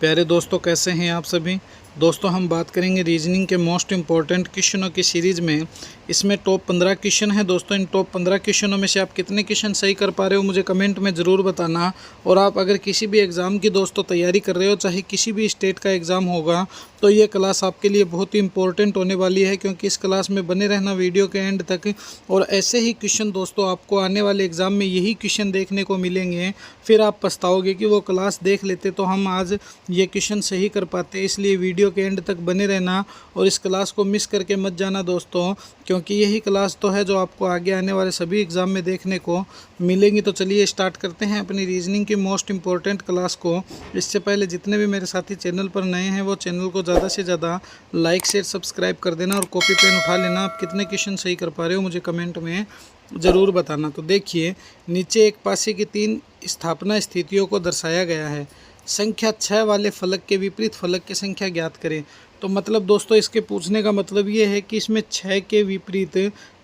प्यारे दोस्तों, कैसे हैं आप सभी। दोस्तों, हम बात करेंगे रीजनिंग के मोस्ट इम्पॉर्टेंट क्वेश्चनों की सीरीज़ में। इसमें टॉप 15 क्वेश्चन हैं दोस्तों। इन टॉप 15 क्वेश्चनों में से आप कितने क्वेश्चन सही कर पा रहे हो मुझे कमेंट में ज़रूर बताना। और आप अगर किसी भी एग्ज़ाम की दोस्तों तैयारी कर रहे हो, चाहे किसी भी स्टेट का एग्ज़ाम होगा, तो ये क्लास आपके लिए बहुत ही इंपॉर्टेंट होने वाली है, क्योंकि इस क्लास में बने रहना वीडियो के एंड तक। और ऐसे ही क्वेश्चन दोस्तों आपको आने वाले एग्ज़ाम में यही क्वेश्चन देखने को मिलेंगे। फिर आप पछताओगे कि वो क्लास देख लेते तो हम आज ये क्वेश्चन सही कर पाते। इसलिए वीडियो के एंड तक बने रहना और इस क्लास को मिस करके मत जाना दोस्तों, क्योंकि यही क्लास तो है जो आपको आगे आने वाले सभी एग्ज़ाम में देखने को मिलेंगी। तो चलिए स्टार्ट करते हैं अपनी रीजनिंग की मोस्ट इंपॉर्टेंट क्लास को। इससे पहले जितने भी मेरे साथी चैनल पर नए हैं वो चैनल को ज़्यादा से ज़्यादा लाइक शेयर सब्सक्राइब कर देना और कॉपी पेन उठा लेना। आप कितने क्वेश्चन सही कर पा रहे हो मुझे कमेंट में ज़रूर बताना। तो देखिए, नीचे एक पासे की 3 स्थापना स्थितियों को दर्शाया गया है। संख्या 6 वाले फलक के विपरीत फलक की संख्या ज्ञात करें। तो मतलब दोस्तों, इसके पूछने का मतलब ये है कि इसमें 6 के विपरीत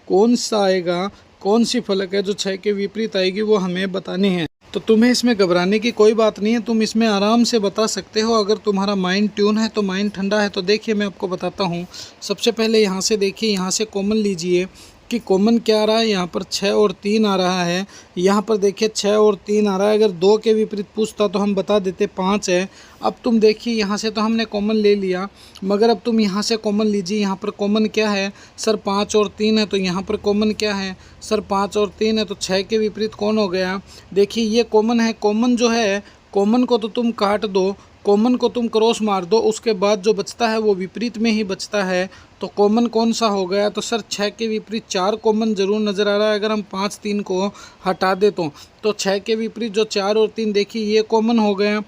कौन सा आएगा, कौन सी फलक है जो 6 के विपरीत आएगी, वो हमें बतानी है। तो तुम्हें इसमें घबराने की कोई बात नहीं है, तुम इसमें आराम से बता सकते हो अगर तुम्हारा माइंड ट्यून है, तो माइंड ठंडा है। तो देखिए, मैं आपको बताता हूँ। सबसे पहले यहाँ से देखिए, यहाँ से कॉमन लीजिए कि कॉमन क्या आ रहा है। यहाँ पर 6 और 3 आ रहा है। यहाँ पर देखिए 6 और 3 आ रहा है। अगर 2 के विपरीत पूछता तो हम बता देते 5 है। अब तुम देखिए, यहाँ से तो हमने कॉमन ले लिया, मगर अब तुम यहाँ से कॉमन लीजिए। यहाँ पर कॉमन क्या है सर, 5 और 3 है। तो यहाँ पर कॉमन क्या है सर, 5 और 3 है। तो 6 के विपरीत कौन हो गया। देखिए, ये कॉमन है। कॉमन जो है, कॉमन को तो तुम काट दो, कॉमन को तुम क्रॉस मार दो, उसके बाद जो बचता है वो विपरीत में ही बचता है। तो कॉमन कौन सा हो गया। तो सर 6 के विपरीत 4 कॉमन ज़रूर नज़र आ रहा है। अगर हम 5 3 को हटा दे तो 6 के विपरीत जो 4 और 3, देखिए ये कॉमन हो गया।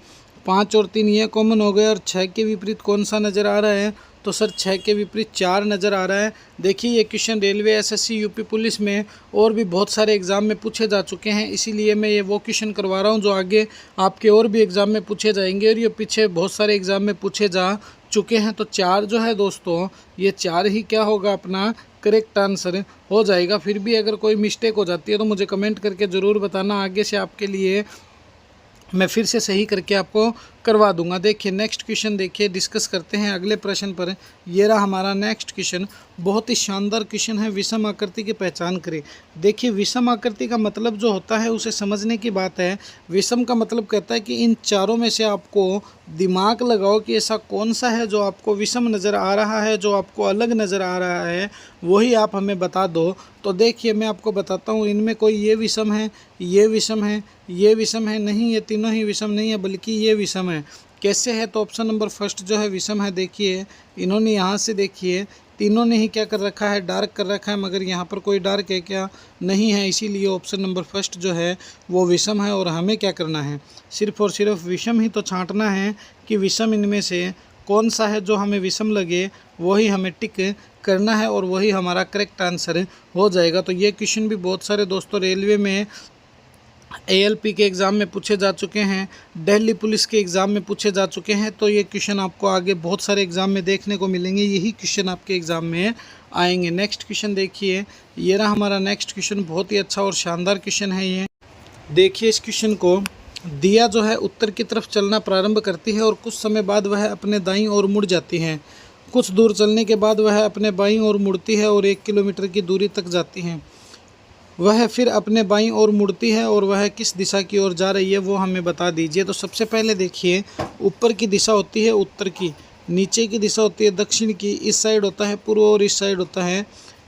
5 और 3 ये कॉमन हो गया। और 6 के विपरीत कौन सा नज़र आ रहा है। तो सर 6 के विपरीत 4 नज़र आ रहा है। देखिए, ये question railway, SSC, UP police में और भी बहुत सारे एग्ज़ाम में पूछे जा चुके हैं। इसीलिए मैं ये वो क्वेश्चन करवा रहा हूँ जो आगे आपके और भी एग्ज़ाम में पूछे जाएंगे, और ये पीछे बहुत सारे एग्ज़ाम में पूछे जा चुके हैं। तो 4 जो है दोस्तों, ये 4 ही क्या होगा, अपना करेक्ट आंसर हो जाएगा। फिर भी अगर कोई मिस्टेक हो जाती है तो मुझे कमेंट करके ज़रूर बताना। आगे से आपके लिए मैं फिर से सही करके आपको करवा दूंगा। देखिए, नेक्स्ट क्वेश्चन देखिए, डिस्कस करते हैं अगले प्रश्न पर। ये रहा हमारा नेक्स्ट क्वेश्चन। बहुत ही शानदार क्वेश्चन है। विषम आकृति की पहचान करें। देखिए, विषम आकृति का मतलब जो होता है उसे समझने की बात है। विषम का मतलब कहता है कि इन चारों में से आपको दिमाग लगाओ कि ऐसा कौन सा है जो आपको विषम नज़र आ रहा है, जो आपको अलग नज़र आ रहा है, वही आप हमें बता दो। तो देखिए, मैं आपको बताता हूँ। इनमें कोई ये विषम है, ये विषम है, ये विषम है नहीं, ये तीनों ही विषम नहीं है, बल्कि ये विषम है। कैसे है। तो ऑप्शन नंबर फर्स्ट जो है विषम है। देखिए, इन्होंने यहाँ से देखिए तीनों ने ही क्या कर रखा है, डार्क कर रखा है, मगर यहाँ पर कोई डार्क है क्या, नहीं है। इसीलिए ऑप्शन नंबर फर्स्ट जो है वो विषम है। और हमें क्या करना है, सिर्फ और सिर्फ विषम ही तो छांटना है कि विषम इनमें से कौन सा है जो हमें विषम लगे, वही हमें टिक करना है और वही हमारा करेक्ट आंसर हो जाएगा। तो ये क्वेश्चन भी बहुत सारे दोस्तों रेलवे में, एएलपी के एग्ज़ाम में पूछे जा चुके हैं, दिल्ली पुलिस के एग्ज़ाम में पूछे जा चुके हैं। तो ये क्वेश्चन आपको आगे बहुत सारे एग्ज़ाम में देखने को मिलेंगे। यही क्वेश्चन आपके एग्ज़ाम में आएंगे। नेक्स्ट क्वेश्चन देखिए, ये रहा हमारा नेक्स्ट क्वेश्चन। बहुत ही अच्छा और शानदार क्वेश्चन है ये। देखिए, इस क्वेश्चन को, दिया जो है उत्तर की तरफ चलना प्रारंभ करती है और कुछ समय बाद वह अपने दाईं ओर मुड़ जाती है। कुछ दूर चलने के बाद वह अपने बाईं ओर मुड़ती है और 1 किलोमीटर की दूरी तक जाती है। वह फिर अपने बाईं ओर मुड़ती है और वह किस दिशा की ओर जा रही है वो हमें बता दीजिए। तो सबसे पहले देखिए, ऊपर की दिशा होती है उत्तर की, नीचे की दिशा होती है दक्षिण की, इस साइड होता है पूर्व और इस साइड होता है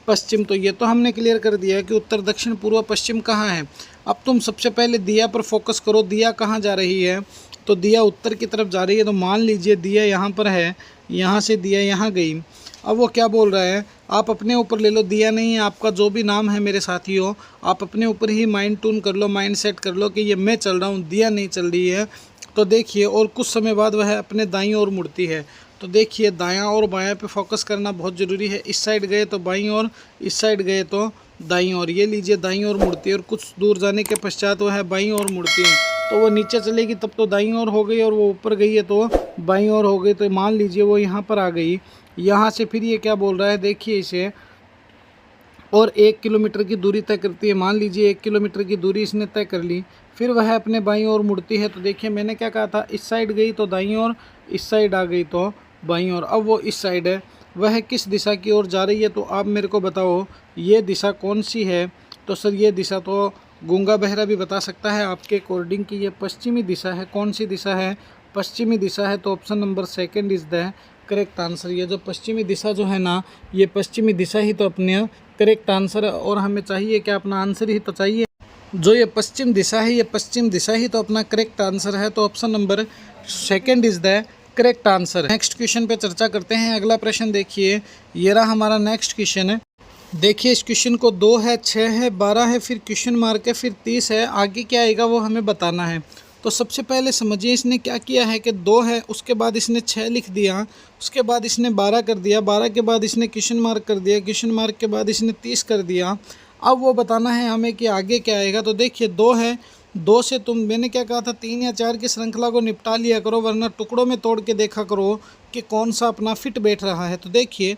पश्चिम। तो ये तो हमने क्लियर कर दिया है कि उत्तर, दक्षिण, पूर्व, पश्चिम कहाँ है। अब तुम सबसे पहले दिया पर फोकस करो। दिया कहाँ जा रही है। तो दिया उत्तर की तरफ जा रही है। तो मान लीजिए दिया यहाँ पर है, यहाँ से दिया यहाँ गई। अब वो क्या बोल रहा है, आप अपने ऊपर ले लो। दिया नहीं है, आपका जो भी नाम है मेरे साथियों, आप अपने ऊपर ही माइंड ट्यून कर लो, माइंड सेट कर लो कि ये मैं चल रहा हूँ, दिया नहीं चल रही है। तो देखिए, और कुछ समय बाद वह अपने दाईं ओर मुड़ती है। तो देखिए, दायां और बायां पे फोकस करना बहुत ज़रूरी है। इस साइड गए तो बाईं ओर, इस साइड गए तो दाईं ओर। ये लीजिए, दाईं ओर मुड़ती है और कुछ दूर जाने के पश्चात वह बाईं ओर मुड़ती है। तो वो नीचे चलेगी तब तो दाईं ओर हो गई, और वो ऊपर गई है तो बाईं ओर हो गई। तो मान लीजिए वो यहाँ पर आ गई। यहाँ से फिर ये क्या बोल रहा है, देखिए इसे, और 1 किलोमीटर की दूरी तय करती है। मान लीजिए 1 किलोमीटर की दूरी इसने तय कर ली, फिर वह अपने बाईं ओर मुड़ती है। तो देखिए मैंने क्या कहा था, इस साइड गई तो दाईं ओर, इस साइड आ गई तो बाईं ओर। अब वो इस साइड है, वह किस दिशा की ओर जा रही है, तो आप मेरे को बताओ ये दिशा कौन सी है। तो सर ये दिशा तो गूंगा बहरा भी बता सकता है आपके अकॉर्डिंग कि ये पश्चिमी दिशा है। कौन सी दिशा है, पश्चिमी दिशा है। तो option number second is the correct answer. ये जो पश्चिमी दिशा जो है ना, ये पश्चिमी दिशा ही तो अपने करेक्ट आंसर है। और हमें चाहिए क्या, अपना आंसर ही तो चाहिए। जो ये पश्चिम दिशा है, ये पश्चिम दिशा ही तो अपना करेक्ट आंसर है। तो option number second is the correct answer. Next question पे चर्चा करते हैं। अगला प्रश्न देखिए, ये रहा हमारा नेक्स्ट क्वेश्चन है। देखिए इस क्वेश्चन को 2 है, 6 है, 12 है, फिर क्वेश्चन मार्क है, फिर 30 है। आगे क्या आएगा वो हमें बताना है। तो सबसे पहले समझिए इसने क्या किया है कि 2 है, उसके बाद इसने 6 लिख दिया, उसके बाद इसने 12 कर दिया, 12 के बाद इसने क्वेश्चन मार्क कर दिया, क्वेश्चन मार्क के बाद इसने 30 कर दिया। अब वो बताना है हमें कि आगे क्या आएगा। तो देखिए 2 है, 2 से तुम, मैंने क्या कहा था, 3 या 4 की श्रृंखला को निपटा लिया करो, वरना टुकड़ों में तोड़ के देखा करो कि कौन सा अपना फिट बैठ रहा है। तो देखिए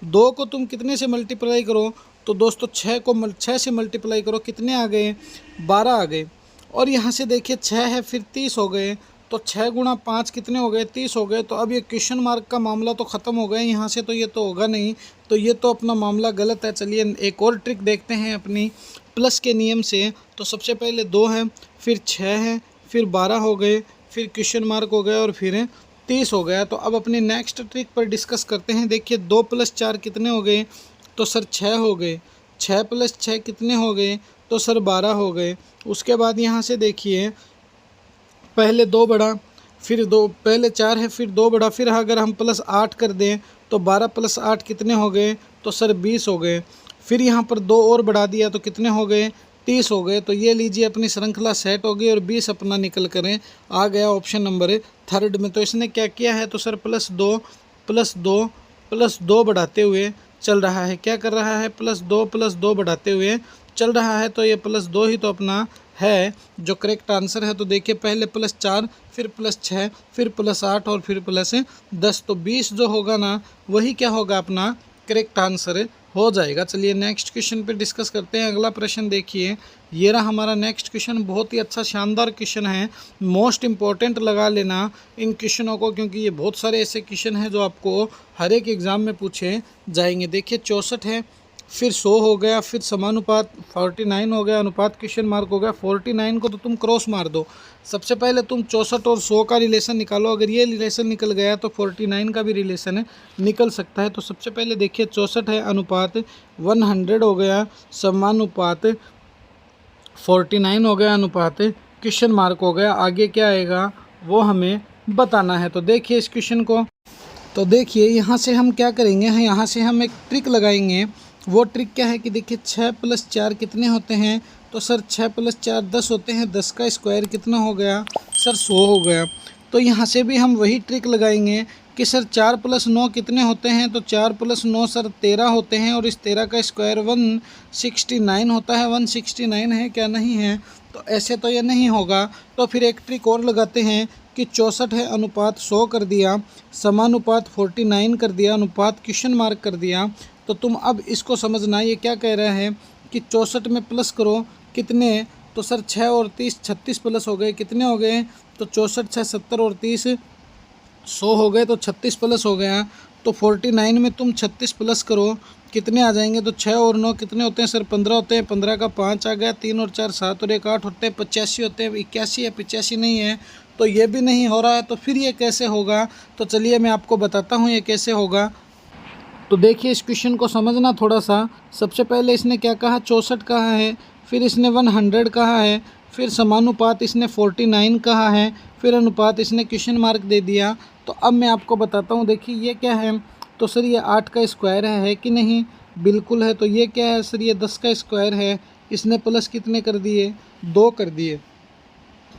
2 को तुम कितने से मल्टीप्लाई करो, तो दोस्तों 6 से मल्टीप्लाई करो, कितने आ गए, 12 आ गए। और यहाँ से देखिए 6 है, फिर 30 हो गए, तो 6 गुणा 5 कितने हो गए, 30 हो गए। तो अब ये क्वेश्चन मार्क का मामला तो ख़त्म हो गया यहाँ से, तो ये तो होगा नहीं, तो ये तो अपना मामला गलत है। चलिए एक और ट्रिक देखते हैं अपनी प्लस के नियम से। तो सबसे पहले 2 है, फिर 6 है, फिर 12 हो गए, फिर क्वेश्चन मार्क हो गया और फिर 30 हो गया। तो अब अपनी नेक्स्ट ट्रिक पर डिस्कस करते हैं। देखिए 2 + 4 कितने हो गए, तो सर 6 हो गए। 6 + 6 कितने हो गए, तो सर 12 हो गए। उसके बाद यहाँ से देखिए पहले 2 बढ़ा, फिर 2, पहले 4 है, फिर 2 बढ़ा, फिर अगर हम +8 कर दें तो 12 + 8 कितने हो गए, तो सर 20 हो गए। फिर यहाँ पर 2 और बढ़ा दिया तो कितने हो गए, 30 हो गए। तो ये लीजिए अपनी श्रृंखला सेट हो गई और 20 अपना निकल कर आ गया ऑप्शन नंबर थर्ड में। तो इसने क्या किया है, तो सर +2 +2 +2 बढ़ाते हुए चल रहा है। क्या कर रहा है, +2 बढ़ाते हुए चल रहा है। तो ये +2 ही तो अपना है जो करेक्ट आंसर है। तो देखिए पहले +4, फिर +6, फिर +8 और फिर +10। तो 20 जो होगा ना, वही क्या होगा, अपना करेक्ट आंसर हो जाएगा। चलिए नेक्स्ट क्वेश्चन पे डिस्कस करते हैं। अगला प्रश्न देखिए, ये रहा हमारा नेक्स्ट क्वेश्चन। बहुत ही अच्छा शानदार क्वेश्चन है, मोस्ट इम्पॉर्टेंट लगा लेना इन क्वेश्चनों को, क्योंकि ये बहुत सारे ऐसे क्वेश्चन हैं जो आपको हर एक एग्ज़ाम में पूछे जाएंगे। देखिए 64 है, फिर 100 हो गया, फिर समानुपात 49 हो गया, अनुपात क्वेश्चन मार्क हो गया। 49 को तो तुम क्रॉस मार दो। सबसे पहले तुम 64 और 100 का रिलेशन निकालो। अगर ये रिलेशन निकल गया तो 49 का भी रिलेशन निकल सकता है। तो सबसे पहले देखिए 64 है, अनुपात 100 हो गया, समानुपात 49 हो गया, अनुपात क्वेश्चन मार्क हो गया। आगे क्या आएगा वो हमें बताना है। तो देखिए इस क्वेश्चन को, तो देखिए यहाँ से हम क्या करेंगे, यहाँ से हम एक ट्रिक लगाएंगे। वो ट्रिक क्या है कि देखिए 6 + 4 कितने होते हैं, तो सर 6 + 4 10 होते हैं। 10 का स्क्वायर कितना हो गया, सर 100 हो गया। तो यहाँ से भी हम वही ट्रिक लगाएंगे कि सर 4 + 9 कितने होते हैं, तो 4 + 9 सर 13 होते हैं, और इस 13 का स्क्वायर 169 होता है। 169 है क्या, नहीं है, तो ऐसे तो ये नहीं होगा। तो फिर एक ट्रिक और लगाते हैं कि 64 है, अनुपात 100 कर दिया, समानुपात 49 कर दिया, अनुपात क्वेश्चन मार्क कर दिया। तो तुम अब इसको समझना, ये क्या कह रहा है कि 64 में प्लस करो कितने, तो सर 6 और 30 36 प्लस हो गए, कितने हो गए, तो 64 6 70 और 30 100 हो गए, तो 36 प्लस हो गया। तो 49 में तुम 36 प्लस करो, कितने आ जाएंगे, तो 6 और 9 कितने होते हैं, सर 15 होते हैं। 15 का 5 आ गया, 3 और 4 7 और 1 8 होते हैं, 85 होते हैं। 81 है, 85 नहीं है, तो ये भी नहीं हो रहा है। तो फिर ये कैसे होगा, तो चलिए मैं आपको बताता हूँ ये कैसे होगा। तो देखिए इस क्वेश्चन को समझना थोड़ा सा। सबसे पहले इसने क्या कहा, 64 कहा है, फिर इसने 100 कहा है, फिर समानुपात इसने 49 कहा है, फिर अनुपात इसने क्वेश्चन मार्क दे दिया। तो अब मैं आपको बताता हूँ। देखिए ये क्या है, तो सर ये 8 का स्क्वायर है कि नहीं, बिल्कुल है। तो ये क्या है, सर ये 10 का स्क्वायर है। इसने प्लस कितने कर दिए, 2 कर दिए,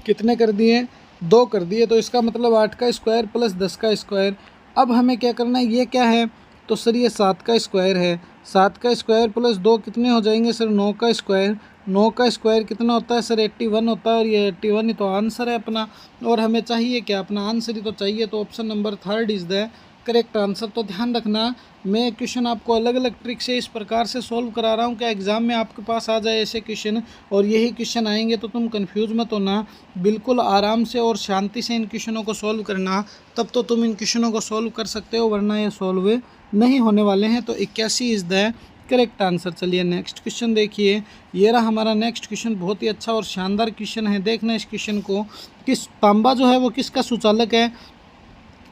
कितने कर दिए, 2 कर दिए। तो इसका मतलब 8 का स्क्वायर प्लस 10 का स्क्वायर। अब हमें क्या करना है, ये क्या है, तो सर ये 7 का स्क्वायर है। 7 का स्क्वायर प्लस 2 कितने हो जाएंगे, सर 9 का स्क्वायर। 9 का स्क्वायर कितना होता है, सर 81 होता है, और ये 81 ही तो आंसर है अपना। और हमें चाहिए क्या, अपना आंसर ही तो चाहिए। तो option number third is the correct answer. तो ध्यान रखना, मैं क्वेश्चन आपको अलग अलग ट्रिक से इस प्रकार से सॉल्व करा रहा हूँ कि एग्ज़ाम में आपके पास आ जाए ऐसे क्वेश्चन, और यही क्वेश्चन आएंगे तो तुम कंफ्यूज मत होना, बिल्कुल आराम से और शांति से इन क्वेश्चनों को सॉल्व करना, तब तो तुम इन क्वेश्चनों को सॉल्व कर सकते हो, वरना ये सॉल्व नहीं होने वाले हैं। तो 81 इज़ द करेक्ट आंसर। चलिए नेक्स्ट क्वेश्चन देखिए, ये रहा हमारा नेक्स्ट क्वेश्चन, बहुत ही अच्छा और शानदार क्वेश्चन है। देखना इस क्वेश्चन को, किस तांबा जो है वो किसका सुचालक है,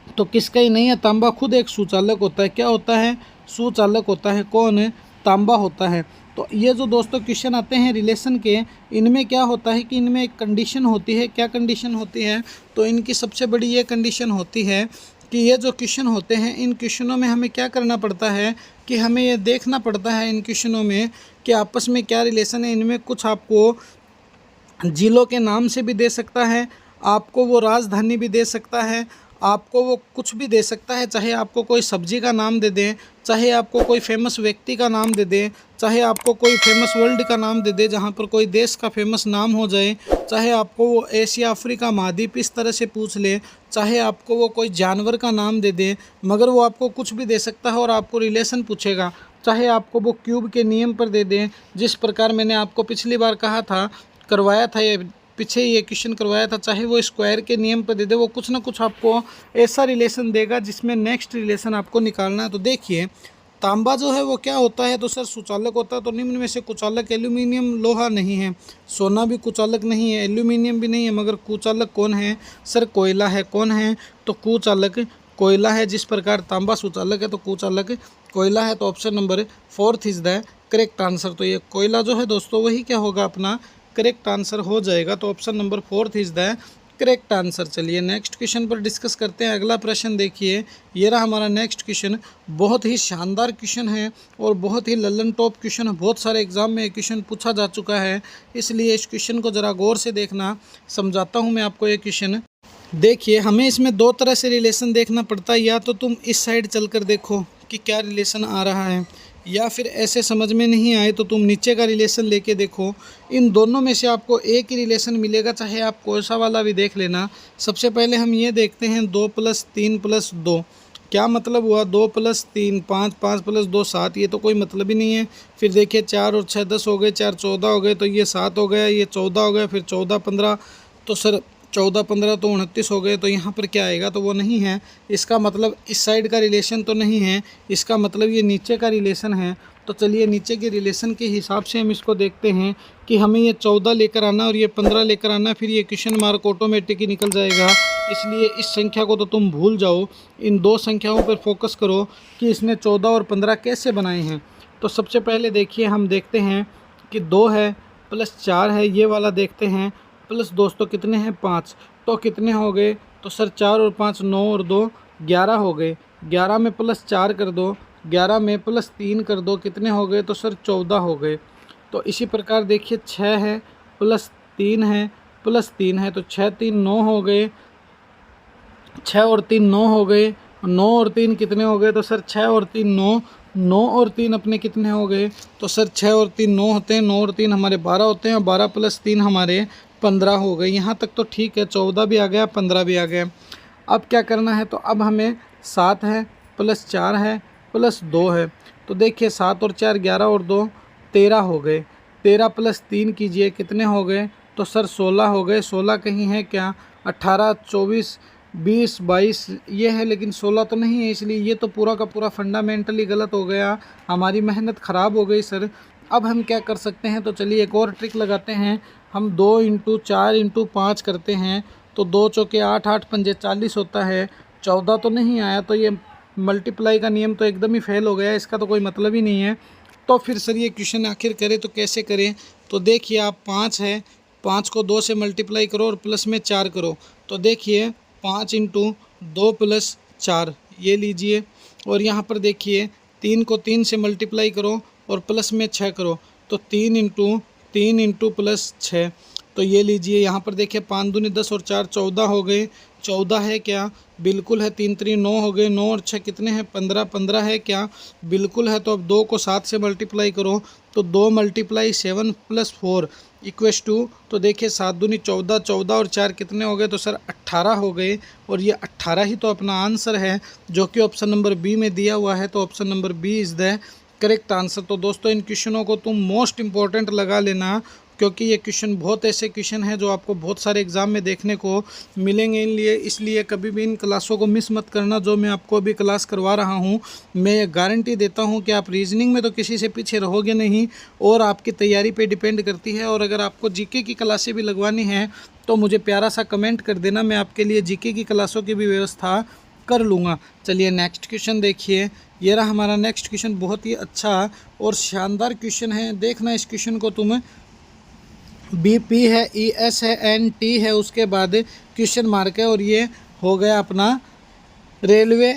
तो किसका ही नहीं है, तांबा खुद एक सुचालक होता है। क्या होता है, सुचालक होता है। कौन है, तांबा होता है। तो ये जो दोस्तों क्वेश्चन आते हैं रिलेशन के, इनमें क्या होता है कि इनमें एक कंडीशन होती है। क्या कंडीशन होती है, तो इनकी सबसे बड़ी ये कंडीशन होती है कि ये जो क्वेश्चन होते हैं, इन क्वेश्चनों में हमें क्या करना पड़ता है कि हमें ये देखना पड़ता है इन क्वेश्चनों में कि आपस में क्या रिलेशन है। इनमें कुछ आपको जिलों के नाम से भी दे सकता है, आपको वो राजधानी भी दे सकता है, आपको वो कुछ भी दे सकता है, चाहे आपको कोई सब्जी का नाम दे दें, चाहे आपको कोई फेमस व्यक्ति का नाम दे दें, चाहे आपको कोई फेमस वर्ल्ड का नाम दे दे जहाँ पर कोई देश का फेमस नाम हो जाए, चाहे आपको वो एशिया अफ्रीका महाद्वीप इस तरह से पूछ ले, चाहे आपको वो कोई जानवर का नाम दे दे, मगर वो आपको कुछ भी दे सकता है और आपको रिलेशन पूछेगा। चाहे आपको वो क्यूब के नियम पर दे दें, जिस प्रकार मैंने आपको पिछली बार कहा था, करवाया था, ये पीछे ये क्वेश्चन करवाया था, चाहे वो स्क्वायर के नियम पर दे दे, वो कुछ ना कुछ आपको ऐसा रिलेशन देगा जिसमें नेक्स्ट रिलेशन आपको निकालना है। तो देखिए, तांबा जो है वो क्या होता है, तो सर सुचालक होता है। तो निम्न में से कुचालक एल्यूमिनियम लोहा नहीं है, सोना भी कुचालक नहीं है, एल्यूमिनियम भी नहीं है, मगर कुचालक कौन है, सर कोयला है। कौन है, तो कुचालक कोयला है। जिस प्रकार तांबा सुचालक है तो कुचालक कोयला है। तो option number 4 is the correct answer. तो ये कोयला जो है दोस्तों वही क्या होगा, अपना करेक्ट आंसर हो जाएगा। तो option number 4 is the correct answer. चलिए नेक्स्ट क्वेश्चन पर डिस्कस करते हैं। अगला प्रश्न देखिए, ये रहा हमारा नेक्स्ट क्वेश्चन। बहुत ही शानदार क्वेश्चन है और बहुत ही लल्लन टॉप क्वेश्चन है। बहुत सारे एग्जाम में क्वेश्चन पूछा जा चुका है, इसलिए इस क्वेश्चन को ज़रा गौर से देखना। समझाता हूँ मैं आपको ये क्वेश्चन। देखिए, हमें इसमें दो तरह से रिलेशन देखना पड़ता है। या तो तुम इस साइड चलकर देखो कि क्या रिलेशन आ रहा है, या फिर ऐसे समझ में नहीं आए तो तुम नीचे का रिलेशन लेके देखो। इन दोनों में से आपको एक ही रिलेशन मिलेगा, चाहे आप कोई सा वाला भी देख लेना। सबसे पहले हम ये देखते हैं 2 + 3 + 2। क्या मतलब हुआ, 2 + 3 5, 5 + 2 7, ये तो कोई मतलब ही नहीं है। फिर देखिए 4 और 6 10 हो गए, 4 14 हो गए, तो ये 7 हो गया, ये 14 हो गया, फिर 14 15, तो सर 14 15 तो 29 हो गए। तो यहाँ पर क्या आएगा, तो वो नहीं है। इसका मतलब इस साइड का रिलेशन तो नहीं है, इसका मतलब ये नीचे का रिलेशन है। तो चलिए नीचे के रिलेशन के हिसाब से हम इसको देखते हैं कि हमें ये 14 लेकर आना और ये 15 लेकर आना, फिर ये क्वेश्चन मार्क ऑटोमेटिक ही निकल जाएगा। इसलिए इस संख्या को तो तुम भूल जाओ, इन दो संख्याओं पर फोकस करो कि इसने 14 और 15 कैसे बनाए हैं। तो सबसे पहले देखिए, हम देखते हैं कि 2 है +4 है, ये वाला देखते हैं। प्लस दोस्तों कितने हैं, 5, तो कितने हो गए, तो सर 4 और 5 9 और 2 11 हो गए। 11 में +4 कर दो, 11 में +3 कर दो, कितने हो गए, तो सर 14 हो गए। तो इसी प्रकार देखिए 6 है +3 है +3 है, तो 6 3 9 हो गए, 6 और 3 9 हो गए, 9 और 3 कितने हो गए, तो सर 6 और 3 9, 9 और 3 अपने कितने हो गए, तो सर 6 और 3 9 होते हैं, 9 और 3 हमारे 12 होते हैं, 12 + 3 हमारे 15 हो गए। यहाँ तक तो ठीक है, 14 भी आ गया, 15 भी आ गया। अब क्या करना है, तो अब हमें 7 है +4 है +2 है। तो देखिए 7 और 4 11 और 2 13 हो गए। 13 + 3 कीजिए, कितने हो गए, तो सर 16 हो गए। 16 कहीं है क्या, 18 24 20 22 ये है, लेकिन 16 तो नहीं है, इसलिए ये तो पूरा का पूरा फंडामेंटली गलत हो गया, हमारी मेहनत ख़राब हो गई सर। अब हम क्या कर सकते हैं, तो चलिए एक और ट्रिक लगाते हैं। हम 2 × 4 × 5 करते हैं, तो 2 चौके 8 8 पंजे 40 होता है। 14 तो नहीं आया, तो ये मल्टीप्लाई का नियम तो एकदम ही फेल हो गया, इसका तो कोई मतलब ही नहीं है। तो फिर सर ये क्वेश्चन आखिर करें तो कैसे करें, तो देखिए आप 5 है, 5 को 2 से मल्टीप्लाई करो और प्लस में 4 करो। तो देखिए 5 × 2 + 4 ये लीजिए, और यहाँ पर देखिए 3 को 3 से मल्टीप्लाई करो और प्लस में 6 करो, तो 3 × 3 + 6, तो ये लीजिए। यहाँ पर देखिए 5 दूनी 10 और 4 14 हो गए। 14 है क्या, बिल्कुल है। 3 3 9 हो गए, 9 और 6 कितने हैं 15, 15 है क्या, बिल्कुल है। तो अब 2 को 7 से मल्टीप्लाई करो तो 2 × 7 + 4 इक्वेश टू, तो देखिए 7 दूनी 14, 14 और 4 कितने हो गए, तो सर 18 हो गए। और ये 18 ही तो अपना आंसर है जो कि ऑप्शन नंबर बी में दिया हुआ है। तो option number B is the correct answer. तो दोस्तों इन क्वेश्चनों को तुम मोस्ट इंपॉर्टेंट लगा लेना, क्योंकि ये क्वेश्चन बहुत ऐसे क्वेश्चन हैं जो आपको बहुत सारे एग्जाम में देखने को मिलेंगे। इसलिए कभी भी इन क्लासों को मिस मत करना जो मैं आपको अभी क्लास करवा रहा हूँ। मैं ये गारंटी देता हूँ कि आप रीजनिंग में तो किसी से पीछे रहोगे नहीं, और आपकी तैयारी पे डिपेंड करती है। और अगर आपको जीके की क्लासें भी लगवानी हैं तो मुझे प्यारा सा कमेंट कर देना, मैं आपके लिए जीके की क्लासों की भी व्यवस्था कर लूँगा। चलिए नेक्स्ट क्वेश्चन देखिए, ये रहा हमारा नेक्स्ट क्वेश्चन। बहुत ही अच्छा और शानदार क्वेश्चन है, देखना इस क्वेश्चन को तुम। BP है, ES है, NT है, उसके बाद क्वेश्चन मार्क है, और ये हो गया अपना रेलवे,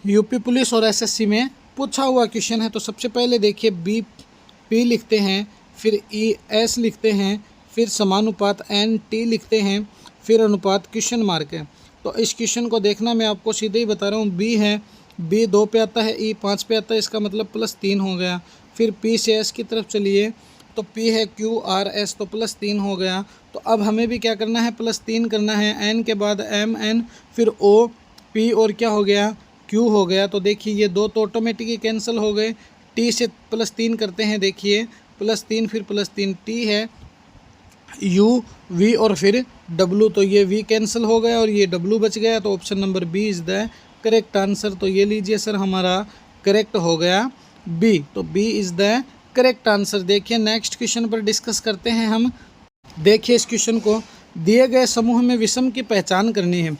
यूपी पुलिस और SSC में पूछा हुआ क्वेश्चन है। तो सबसे पहले देखिए BP लिखते हैं, फिर ES लिखते हैं, फिर समानुपात NT लिखते हैं, फिर अनुपात क्वेश्चन मार्क है। तो इस क्वेश्चन को देखना, मैं आपको सीधे ही बता रहा हूँ। B है, B 2 पे आता है, E 5 पे आता है, इसका मतलब +3 हो गया। फिर P से S की तरफ चलिए तो P है QRS, तो +3 हो गया। तो अब हमें भी क्या करना है, +3 करना है। N के बाद MN, फिर O P और क्या हो गया, Q हो गया। तो देखिए ये 2 तो ऑटोमेटिक ही कैंसिल हो गए। T से +3 करते हैं, देखिए +3 फिर +3, T है, U V और फिर W, तो ये V कैंसिल हो गया और ये W बच गया। तो option number B is the correct answer. तो ये लीजिए सर, हमारा करेक्ट हो गया B। तो B is the correct answer. देखिए नेक्स्ट क्वेश्चन पर डिस्कस करते हैं हम। देखिए इस क्वेश्चन को, दिए गए समूह में विषम की पहचान करनी है।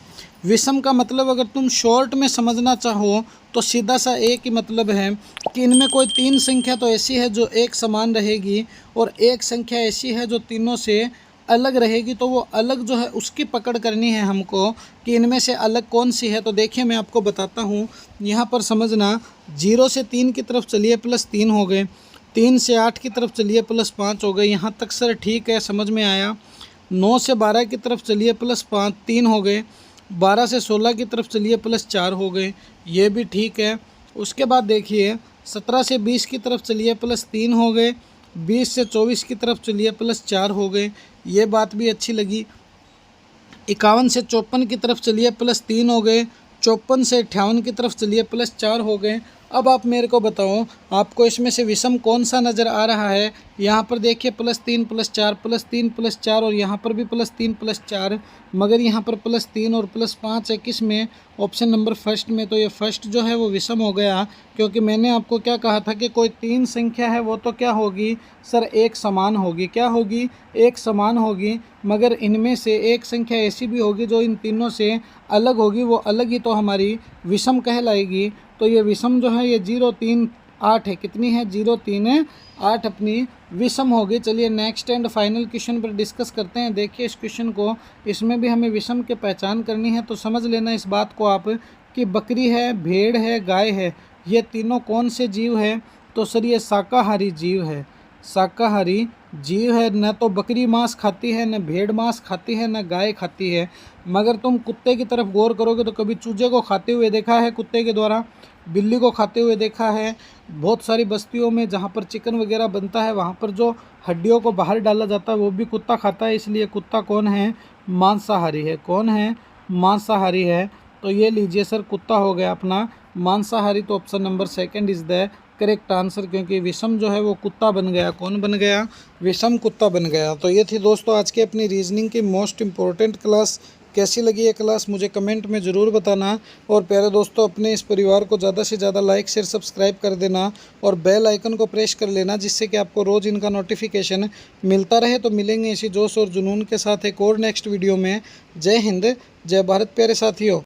विषम का मतलब अगर तुम शॉर्ट में समझना चाहो तो सीधा सा एक ही मतलब है कि इनमें कोई 3 संख्या तो ऐसी है जो एक समान रहेगी, और एक संख्या ऐसी है जो तीनों से अलग रहेगी। तो वो अलग जो है उसकी पकड़ करनी है हमको कि इनमें से अलग कौन सी है। तो देखिए मैं आपको बताता हूँ, यहाँ पर समझना। 0 से 3 की तरफ चलिए +3 हो गए, 3 से 8 की तरफ चलिए +5 हो गए, यहाँ तक सर ठीक है, समझ में आया। 9 से 12 की तरफ चलिए +5, 3 हो गए। 12 से 16 की तरफ चलिए +4 हो गए, ये भी ठीक है। उसके बाद देखिए 17 से 20 की तरफ चलिए +3 हो गए। 20 से 24 की तरफ चलिए +4 हो गए, ये बात भी अच्छी लगी। 51 से 54 की तरफ चलिए +3 हो गए। 54 से 58 की तरफ चलिए +4 हो गए। अब आप मेरे को बताओ, आपको इसमें से विषम कौन सा नज़र आ रहा है। यहाँ पर देखिए +3 +4 +3 +4, और यहाँ पर भी +3 +4, मगर यहाँ पर +3 और +5 है किस में, ऑप्शन नंबर फर्स्ट में। तो ये फर्स्ट जो है वो विषम हो गया, क्योंकि मैंने आपको क्या कहा था कि कोई 3 संख्या है वो तो क्या होगी सर, एक समान होगी। क्या होगी, एक समान होगी। मगर इनमें से एक संख्या ऐसी भी होगी जो इन तीनों से अलग होगी, वो अलग ही तो हमारी विषम कहलाएगी। तो ये विषम जो है ये 0 3 8 है, कितनी है, 0 3 8 अपनी विषम होगी। चलिए नेक्स्ट एंड फाइनल क्वेश्चन पर डिस्कस करते हैं। देखिए इस क्वेश्चन को, इसमें भी हमें विषम की पहचान करनी है। तो समझ लेना इस बात को आप कि बकरी है, भेड़ है, गाय है, ये तीनों कौन से जीव है। तो सर ये शाकाहारी जीव है, शाकाहारी जीव है। न तो बकरी मांस खाती है, न भेड़ मांस खाती है, न गाय खाती है। मगर तुम कुत्ते की तरफ गौर करोगे तो कभी चूजे को खाते हुए देखा है कुत्ते के द्वारा, बिल्ली को खाते हुए देखा है। बहुत सारी बस्तियों में जहाँ पर चिकन वगैरह बनता है वहाँ पर जो हड्डियों को बाहर डाला जाता है वो भी कुत्ता खाता है। इसलिए कुत्ता कौन है, मांसाहारी है। कौन है, मांसाहारी है। तो ये लीजिए सर, कुत्ता हो गया अपना मांसाहारी। तो option number second is the correct answer, क्योंकि विषम जो है वो कुत्ता बन गया। कौन बन गया, विषम कुत्ता बन गया। तो ये थी दोस्तों आज की अपनी रीजनिंग की मोस्ट इम्पोर्टेंट क्लास। कैसी लगी ये क्लास मुझे कमेंट में ज़रूर बताना। और प्यारे दोस्तों, अपने इस परिवार को ज़्यादा से ज़्यादा लाइक शेयर सब्सक्राइब कर देना, और बेल आइकन को प्रेस कर लेना, जिससे कि आपको रोज़ इनका नोटिफिकेशन मिलता रहे। तो मिलेंगे इसी जोश और जुनून के साथ एक और नेक्स्ट वीडियो में। जय हिंद, जय भारत प्यारे साथियों।